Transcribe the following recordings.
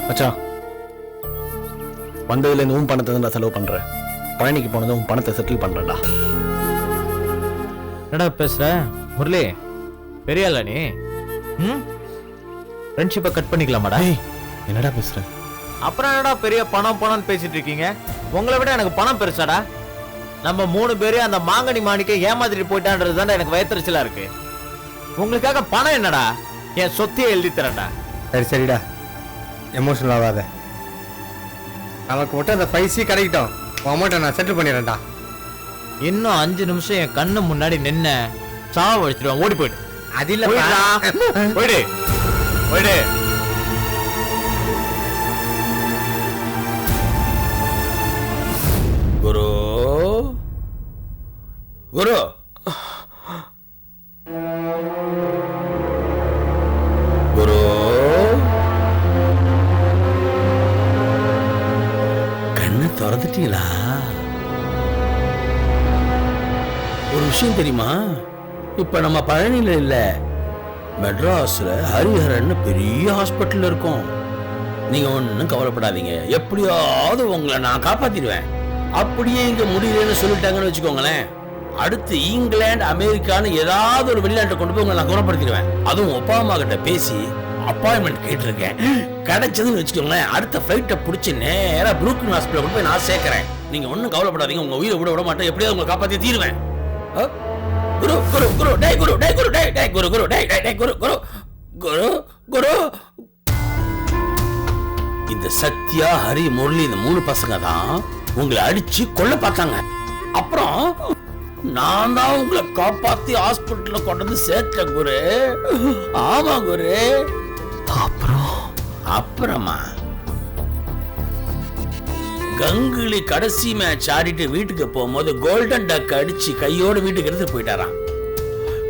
மச்சான், வந்ததுலேருந்து உன் பணத்தை தான் நான் செலவு பண்ணுறேன். பழனிக்கு போனதும் உன் பணத்தை செட்டில் பண்ணுறேன்டா. என்னடா பேசுற முரளி? பெரிய ஆளா நீ? ஃப்ரெண்ட்ஷிப்பை கட் பண்ணிக்கலாமாடா? என்னடா பேசுற? அப்புறம் என்னடா பெரிய பணம் பணம்னு பேசிட்டு இருக்கீங்க? உங்களை விட எனக்கு பணம் பெருசாடா. நம்ம 3 பேரும் அந்த மாங்கனி மாணிக்க ஏமாத்திட்டு போயிட்டான்றது தான் எனக்கு வயத்தறிச்சலா இருக்கு. உங்களுக்காக பணம் என்னடா? என் சொத்தையே எழுதி தரேன்டா. சரி சரிடா, எமோஷனல் ஆகாத. நமக்கு மட்டும் அந்த 5C கிடைக்கட்டும், அமௌண்ட்டை நான் செட்டில் பண்ணிடுறேன்டா. இன்னும் 5 நிமிஷம் என் கண்ணு முன்னாடி நின்ன சாவ வச்சிருவேன். ஓடி போயிடு. அது இல்ல போயிடு போயிடு. குரு குரு குரு கண்ணு திறந்துட்டீங்களா? ஒரு விஷயம் தெரியுமா? இப்ப நம்ம பழனியில இல்ல, மெட்ராஸ்ல ஹரிஹரன் பெரிய ஹாஸ்பிட்டல் இருக்கும். நீங்க ஒன்னும் கவலைப்படாதீங்க, எப்படியாவது உங்களை நான் காப்பாத்திடுவேன். அப்படியே இங்க முடியலன்னு சொல்லிட்டாங்கன்னு வச்சுக்கோங்களேன், அடுத்து இங்கிலாந்து அமெரிக்கான்னு ஏதாவது ஒரு வெளிநாட்டை கொண்டு போய் உங்களை நான் குணப்படுத்திடுவேன். அதுவும் ஒப்பாமா கிட்ட பேசி அப்பாயின்மெண்ட் கேட்டிருக்கேன். கிடைச்சதுன்னு வச்சுக்கோங்களேன், அடுத்த ஃபிளைட்டை பிடிச்சி நேரா புரூக்லின் ஹாஸ்பிட்டல் கொண்டு போய் நான் சேர்க்கிறேன். நீங்க ஒன்றும் கவலைப்படாதீங்க, உங்க உயிரை விட மாட்டேன், எப்படியாவது உங்களை காப்பாற்றி தீருவேன். குரு குரு குரு டே குரு டே குரு டே டே குரு குரு டே டே குரு குரு குரு குரு. இந்த சத்யா, ஹரி, முரளி இந்த 3 பசங்க தான் உங்களை அடிச்சு கொல்ல பார்த்தாங்க. அப்புறம் நான் தான் உங்களை காப்பாத்தி ஹாஸ்பிட்டல்ல கொண்டு வந்து சேர்த்தேன் குரு. ஆமா குரு. அப்புறமா கங்குலி கடைசி மேட்ச் ஆடிட்டு வீட்டுக்கு போகும்போது கோல்டன் டக் அடிச்சு கையோட வீட்டுக்கு எடுத்து போயிட்டாராம்.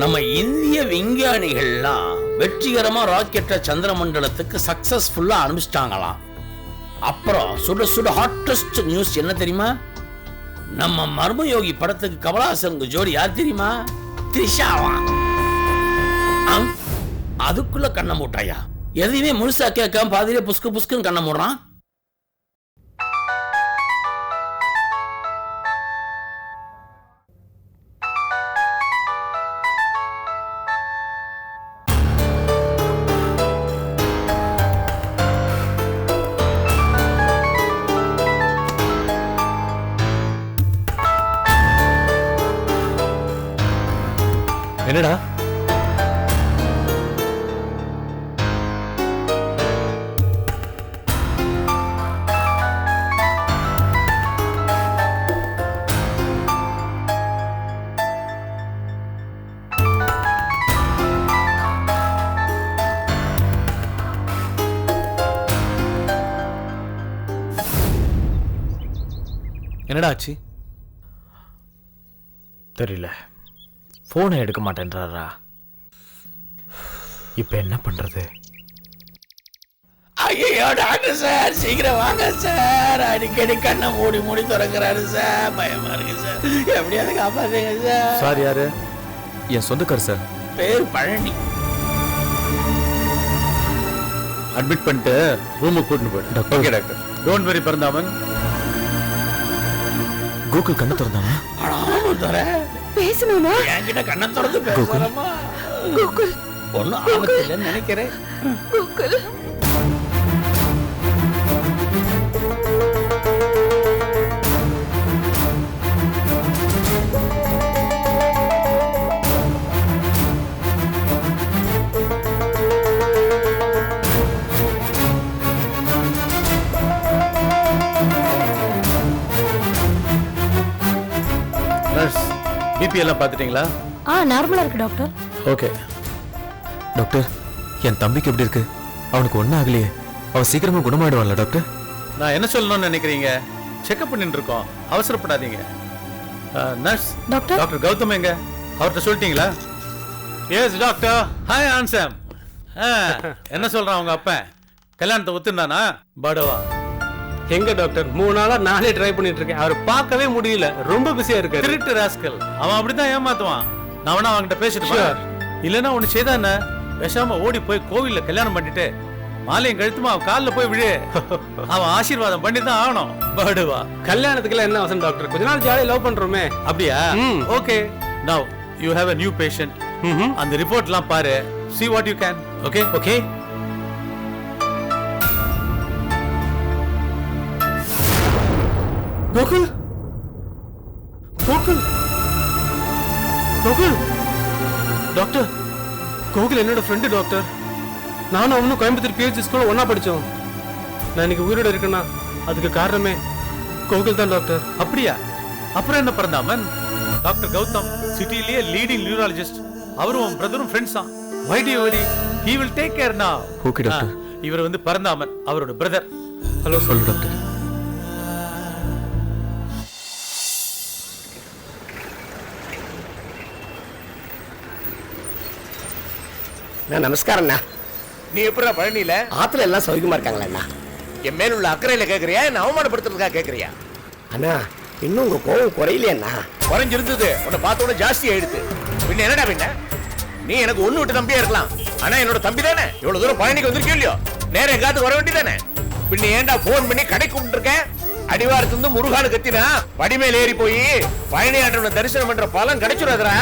நம்ம இந்திய விஞ்ஞானிகள்லாம் வெற்றிகரமா ராக்கெட்டை சந்திரமண்டலத்துக்கு சக்சஸ்ஃபுல்லா அனுப்பிச்சிட்டாங்களாம். அப்புறம் சுட சுட ஹாட்டஸ்ட் நியூஸ் என்ன தெரியுமா? நம்ம மர்மயோகி படத்துக்கு கமலஹாசனுக்கு ஜோடி யார் தெரியுமா? த்ரிஷாவா. அதுக்குள்ள கண்ணை மூட்டாயா? எதையுமே முழுசா கேட்காம பாதியிலே புஸ்கு புஸ்குன்னு கண்ணை மூடுறான். என்னடா என்னடா ஆச்சு? தெரியல, போனை எடுக்க மாட்டேன்றாரா. இப்ப என்ன பண்றது? ஐயோ டாக்டர் சார், சீக்கிரம் வாங்க சார். அடிக்கடி கண்ணை மூடி மூடி திறக்கிறாரு சார், பயமா இருக்கு சார். எப்படியாவது காப்பாத்துங்க சார். சார் யாரு? என் சொந்தக்கார் சார். பேர் பழனி. அட்மிட் பண்ணிட்டு ரூமுக்கு கூட்டிட்டு போயிடு. Okay doctor. Don't worry Paranthaman. Gokul கண்ணை திறந்தானா? பேசணுமா? என்கிட்ட கண்ணை திறந்து பேசலாமா? ஒன்னும் ஆபத்து இல்லைன்னு நினைக்கிறேன். கோகுல் நர்ஸ், பிபி எல்லாம் பார்த்துட்டீங்களா? நார்மலா இருக்கு டாக்டர். ஓகே டாக்டர், என் தம்பிக்கு எப்படி இருக்கு? அவனுக்கு ஒன்றும் ஆகலையே. அவன் சீக்கிரமா குணமாயிடுவான்ல டாக்டர்? நான் என்ன சொல்லணும்னு நினைக்கிறீங்க? செக்அப் பண்ணிட்டு இருக்கோம், அவசரப்படாதீங்க. Nurse, doctor. டாக்டர் கௌதம் எங்க? அவர்கிட்ட சொல்லிட்டீங்களா? Yes doctor. Hi handsome. என்ன சொல்றான் உங்க அப்பன்? கல்யாணத்தை ஒத்துனானா? படவா எங்க டாக்டர்? 3 நாளா நானே ட்ரை பண்ணிட்டு இருக்கேன், அவர் பார்க்கவே முடியல, ரொம்ப பிஸியா இருக்காரு. திருட்டு ராஸ்கல், அவன் அப்படிதான் ஏமாத்துவான். நான் வேணா அவன்கிட்ட பேசிட்டு இல்லைன்னா ஒண்ணு செய்தா என்ன, பேசாம ஓடி போய் கோவில்ல கல்யாணம் பண்ணிட்டு மாலையும் கழுத்துமா அவன் காலில் போய் விடு. அவன் ஆசீர்வாதம் பண்ணி தான் ஆகணும். படுவா. கல்யாணத்துக்குலாம் என்ன அவசரம் டாக்டர்? கொஞ்ச நாள் ஜாலியா லவ் பண்றோமே. அப்படியா? Okay. Now you have a new patient. அந்த ரிப்போர்ட்லாம் பாரு. see what you can. Okay okay. Gokul, Gokul, Gokul. Doctor, Gokul என்னோட ஃப்ரெண்டு டாக்டர். நானும் அவனும் கோயம்புத்தூர் பிஹெச்டி ஸ்கூல்ல ஒண்ணா படிச்சோம். நான் இன்னைக்கு உயிரோட இருக்கேன்னா அதுக்கு காரணமே கோகுல் தான் டாக்டர். அப்படியா? அப்புறம் என்ன பரந்தாமன்? டாக்டர் கௌதம் சிட்டிலேயே லீடிங் நியூராலஜிஸ்ட். அவரும் உன் பிரதரும் ஃப்ரெண்ட்ஸ் தான். Why do you worry? He will take care now. Okay, doctor. இவர் வந்து பரந்தாமன், அவரோட பிரதர். ஹலோ சொல்லு டாக்டர். நமஸ்காரம்ண்ணா. நீ எப்படா பழனியில? ஆத்துல எல்லாம் சௌகரியமா இருக்காங்களா? என் மேல உள்ள அக்கறையில கேக்குறியா, என்ன அவமானப்படுத்துறதுக்கா கேக்குறியா? அண்ணா இன்னும் உங்க கோவம் குறையிலையா? குறைஞ்சிருந்தது, உன்னை பார்த்தோட ஜாஸ்தி ஆயிடுது. பின்ன என்னடா பின்ன? நீ எனக்கு ஒண்ணு விட்டு தம்பியா இருக்கலாம், ஆனா என்னோட தம்பி தானே. இவ்வளவு தூரம் பழனிக்கு வந்திருக்கோ இல்லையோ, நேரம் எங்காவது வர வேண்டியதானே. பின்ன ஏன்டா போன் பண்ணி கடை கூப்பிட்டு இருக்கேன்? அடிவாரத்திலிருந்து முருகானு கத்தினா படிமேல ஏறி போய் பழனி ஆண்டவனை தரிசனம் பண்ற பலன் கிடைச்சிடாதரா.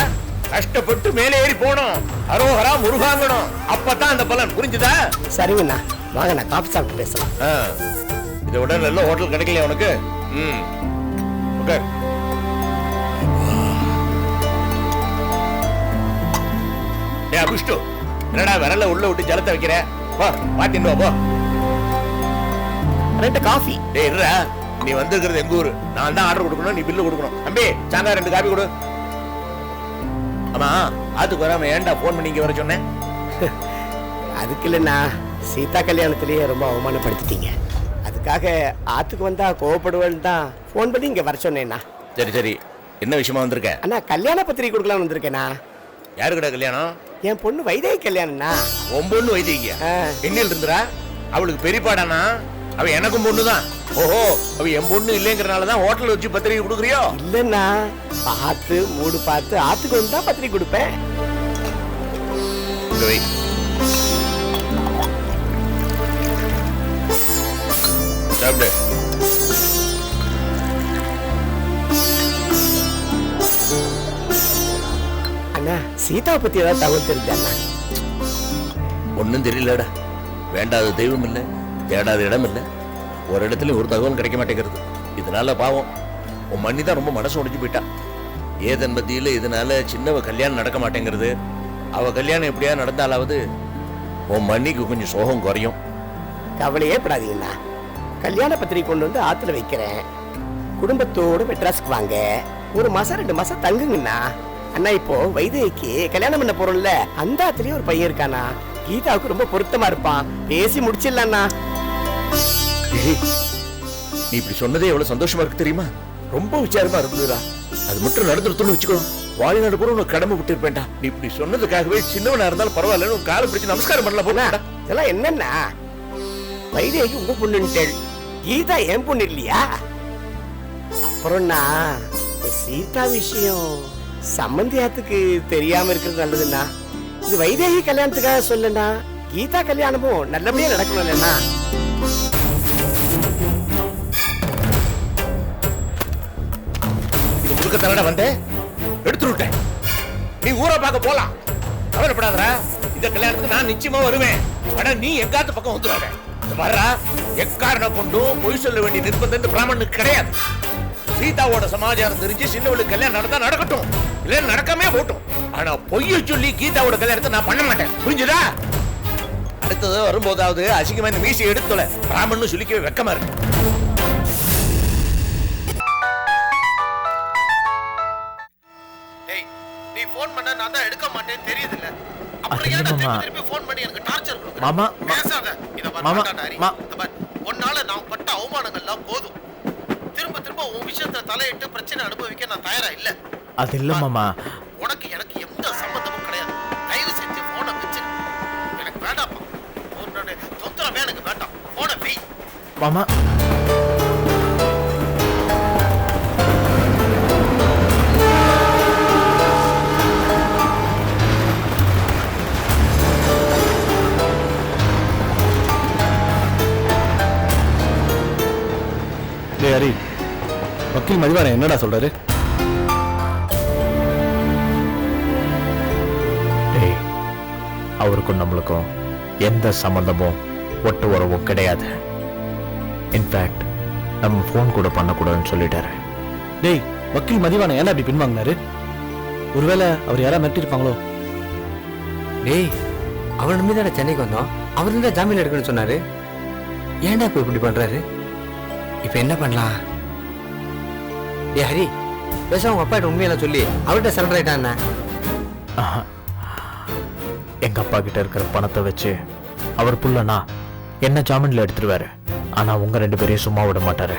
கஷ்டப்பட்டு மேலே ஏறி போனோம், அரோகரா முருகாங்கணும், அப்பதான் அந்த பலன். புரிஞ்சுதா? சரிங்கண்ணா, வாங்க நான் காஃபி சாப்பிட்டு பேசலாம். இதை விட நல்ல ஹோட்டல் கிடைக்கலையா உனக்கு? உட்கார். அபிஷ்டு, என்னடா விரல உள்ள விட்டு ஜலத்தை வைக்கிற? போ பாத்தின்னு போ. 2 காஃபி. டேய் இருடா, நீ வந்திருக்கிறது எங்க ஊரு, நான் தான் ஆர்டர் கொடுக்கணும், நீ பில்லு கொடுக்கணும். தம்பி சாயந்தரம் 2 காபி கொடு. ஆமா, அதுக்கு வராம ஏன்டா போன் பண்ணி இங்க வர சொன்னேன்? அதுக்கு இல்லைண்ணா, சீதா கல்யாணத்திலேயே ரொம்ப அவமானப்படுத்திட்டீங்க. அதுக்காக ஆத்துக்கு வந்தா கோவப்படுவேன்னு தான் போன் பண்ணி இங்க வர சொன்னேண்ணா. சரி சரி, என்ன விஷயமா வந்திருக்க? அண்ணா கல்யாண பத்திரிகை கொடுக்கலாம்னு வந்திருக்கேண்ணா. யாருக்கடா கல்யாணம்? என் பொண்ணு வைதேகி கல்யாணம்ண்ணா. உன் பொண்ணு வைதேகியா? என்னில் இருந்துடா? அவளுக்கு பெரியப்பாடானா? அவ எனக்கும் பொண்ணுதான். ஓஹோ, அவ என் பொண்ணு இல்லைங்கிறனாலதான் ஹோட்டல் வச்சு பத்திரிகை கொடுக்குறியோ? இல்லைண்ணா, பார்த்து மூடு பார்த்து ஆத்துக்கு வந்தா பத்திரிகை கொடுப்பேன். சாப்பிடு. அண்ணா சீதாவை பத்தி ஏதாவது தகவல் தெரிஞ்சா? ஒன்னும் தெரியலடா. வேண்டாத தெய்வம் இல்ல, தேடாத இடம் இல்ல, ஒரு இடத்துல ஒரு தகவல் கிடைக்க மாட்டேங்கிறது. இதனால பாவம் உன் மண்ணி தான் ரொம்ப மனசு உடைஞ்சு போயிட்டா. ஏதன் மத்தியில இதனால சின்னவ கல்யாணம் நடக்க மாட்டேங்கிறது. அவ கல்யாணம் எப்படியா நடந்தாலாவது உன் மண்ணிக்கு கொஞ்சம் சோகம் குறையும். கவலையே படாதீங்கண்ணா, கல்யாண பத்திரிகை கொண்டு வந்து ஆத்துல வைக்கிறேன். குடும்பத்தோடு மெட்ராஸ்க்கு வாங்க, 1 மாசம் 2 மாசம் தங்குங்கண்ணா. அண்ணா இப்போ வைதேகிக்கு கல்யாணம் பண்ண போறோம்ல, அந்த ஆத்துலயே ஒரு பையன் இருக்கானா, கீதாவுக்கு ரொம்ப பொருத்தமா இருப்பான், பேசி முடிச்சிடலாம்ண்ணா. நீ இப்படி சொன்னதே எவ்வளவு சந்தோஷமா இருக்கு தெரியுமா? ரொம்ப விசாரமா இருந்ததுடா. அது மட்டும் நடந்துருத்துன்னு வச்சுக்கோ, வாழ்நாடு கூட உனக்கு கடமை விட்டு இருப்பேன்டா. நீ இப்படி சொன்னதுக்காகவே சின்னவனா இருந்தாலும் பரவாயில்ல, உன் காலை பிடிச்சு நமஸ்காரம் பண்ணல போனா. இதெல்லாம் என்னன்னா, வைதேகி உங்க பொண்ணுன்ட்டு, கீதா என் பொண்ணு இல்லையா? அப்புறம்னா சீதா விஷயம் சம்பந்தியாத்துக்கு தெரியாம இருக்கிறது நல்லதுண்ணா. இது வைதேகி கல்யாணத்துக்காக சொல்லனா, கீதா கல்யாணமும் நல்லபடியா நடக்கணும் இல்லைன்னா. இது முழுக்க தரடா வந்து எடுத்து விட்டேன். நீ ஊரை பார்க்க போலாம், கவலைப்படாதடா. இந்த கல்யாணத்துக்கு நான் நிச்சயமா வருவேன். ஆனா நீ எங்காத்து பக்கம் வந்துடாத. வர்றா, எக்காரணம் கொண்டும் பொய் சொல்ல வேண்டிய நிர்பந்தம் இந்த பிராமணனுக்கு கிடையாது. சீதாவோட சமாச்சாரம் தெரிஞ்சு சின்னவளுக்கு கல்யாணம் நடந்தா நடக்கட்டும், இல்ல நடக்கவே போட்டும். ஆனா பொய்ய சொல்லி கீதாவோட கல்யாணத்தை நான் பண்ண மாட்டேன். புரிஞ்சுதா? அடுத்தது வரும்போதாவது அசிங்கமா இந்த மீசி எடுத்துல பிராமணன் சொல்லிக்கவே வெக்கமா இருக்கு. டேய், நீ ஃபோன் பண்ண நான் தான் எடுக்க மாட்டேன்னு தெரியுது இல்ல? அப்புறம் அது ஏன்டா மாமா. திருப்பி ஃபோன் பண்ணி எனக்கு டார்ச்சர் கொடுக்குற? மாமா, பேசாத. இத பாரு மாமா, மாட்டாடாரி. மா- இத பாரு, உன்னால நான் பட்ட அவமானங்கள்லாம் போதும். திரும்ப திரும்ப உன் விஷயத்துல தலையிட்டு பிரச்சனை அனுபவிக்க நான் தயாரா இல்ல. அது இல்ல மாமா. உனக்கு எனக்கு எந்த சம்பந்தமும் கிடையாது. தயவு செஞ்சு போனை வச்சிரு. எனக்கு வேண்டாப்பா, உன்னோட தொந்தரவே எனக்கு வேண்டாம். போனை வை. மாமா, ஹரி, வக்கீல் மதிவாரன் என்னடா சொல்றாரு? டேய், அவருக்கும் நம்மளுக்கும் எந்த சம்பந்தமும் ஒட்டு உறவும் கிடையாது. இன்ஃபேக்ட் நம்ம ஃபோன் கூட பண்ணக்கூடாதுன்னு சொல்லிட்டாரு. டேய், வக்கீல் மதிவாரன் ஏன்டா இப்படி பின்வாங்கினாரு? ஒருவேளை அவர் யாரா மிரட்டிருப்பாங்களோ? டேய், அவர் நம்பி தானே சென்னைக்கு வந்தோம். அவர் தான் ஜாமீன் எடுக்கணும்னு சொன்னாரு. ஏன்டா இப்போ இப்படி பண்றாரு? இப்போ என்ன பண்ணலாம்? டேய் ஹரி, பேச உங்க அப்பா கிட்ட உண்மையெல்லாம் சொல்லி அவர்கிட்ட சரண்டர் ஆயிட்டான் என்ன? எங்க அப்பா கிட்ட இருக்கிற பணத்தை வச்சு அவர் புள்ளனா என்ன ஜாமீன்ல எடுத்துருவாரு. ஆனா உங்க 2 பேரையும் சும்மா விட மாட்டாரு.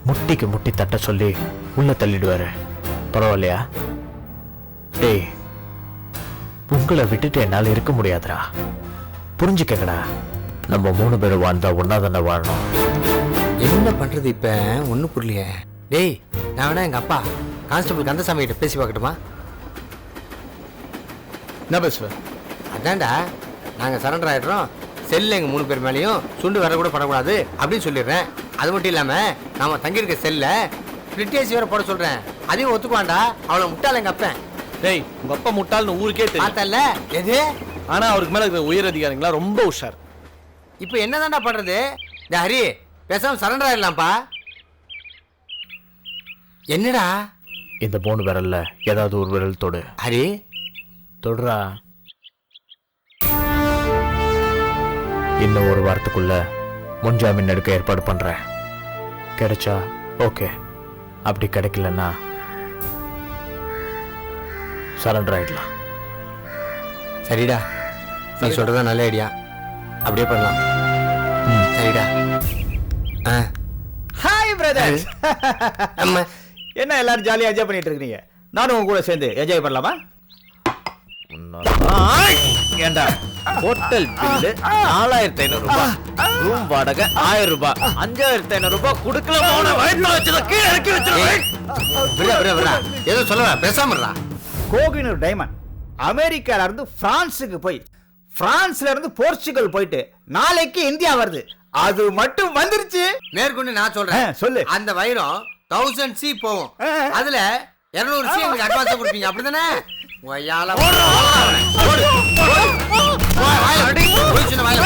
முட்டிக்கு முட்டி தட்ட சொல்லி உள்ள தள்ளிடுவாரு. பரவாயில்லையா? டேய், உங்களை விட்டுட்டு என்னால இருக்க முடியாதுடா. புரிஞ்சுக்கங்கடா, நம்ம 3 பேரும் வாழ்ந்தா ஒன்னா தானே வாழணும். என்ன பண்றது இப்ப ஒன்னும் புரியலையே. டேய், நான் வேணா எங்க அப்பா கான்ஸ்டபிள் கந்தசாமி கிட்ட பேசி பார்க்கட்டுமா? என்ன பேசுவேன்? அதான்டா, நாங்க சரண்டர் ஆயிடுறோம், செல்ல எங்க 3 பேர் மேலேயும் சுண்டு வர கூட படக்கூடாது அப்படின்னு சொல்லிடுறேன். அது மட்டும் இல்லாம நாம தங்கியிருக்க செல்ல பிரிட்டேஜ் வேற போட சொல்றேன். அதையும் ஒத்துக்குவான்டா. அவளை முட்டாள் எங்க அப்பன். டேய், உங்க அப்பா முட்டாள்னு ஊருக்கே தெரியும். பார்த்தல எது? ஆனா அவருக்கு மேல இருக்கிற உயர் அதிகாரிங்களா ரொம்ப உஷார். இப்போ என்னதான்டா பண்றது? இந்த ஹரி பேசாம சரண்டர் ஆயிடலாம்ப்பா. என்னடா இந்த 3 விரல்ல ஏதாவது ஒரு விரல் தொடு. ஹரி, தொடுறா. இன்னும் ஒரு வாரத்துக்குள்ள முன்ஜாமீன் எடுக்க ஏற்பாடு பண்றேன். கிடைச்சா ஓகே, அப்படி கிடைக்கலன்னா சரண்டர் ஆயிடலாம். சரிடா, நீ சொல்றதா நல்ல ஐடியா. அப்படியே பண்ணலாம். சரிடா. Hi brother. அம்மா, என்ன எல்லாரும் ஜாலியா என்ஜாய் பண்ணிட்டு இருக்கீங்க? நானும் உங்க கூட சேர்ந்து என்ஜாய் பண்ணலாமா? ஏண்டா, ஹோட்டல் பில்லு 4500 ரூபாய், ரூம் வாடகை 1000 ரூபாய், 5500 ரூபாய் குடுக்கல. போன வயித்துல வச்சத கீழ இறக்கி வச்சிருவேன். ஏதோ சொல்லுவா, பேசாம இருடா. கோகினூர் டைமண்ட் அமெரிக்கால இருந்து பிரான்ஸுக்கு போய் பிரான்ஸ்ல இருந்து போர்ச்சுகல் போயிட்டு நாளைக்கு இந்தியா வருது. அது மட்டும் வந்துருச்சு. மேற்கொண்டு நான் சொல்றேன். சொல்லு. அந்த வைரம் 1000 சி போகும். அதுல 200 சி எனக்கு அட்வான்ஸ் கொடுப்பீங்க, அப்படிதானே? ஒய்யால போடு. வாயில அடி. போய் சின்ன வாயில.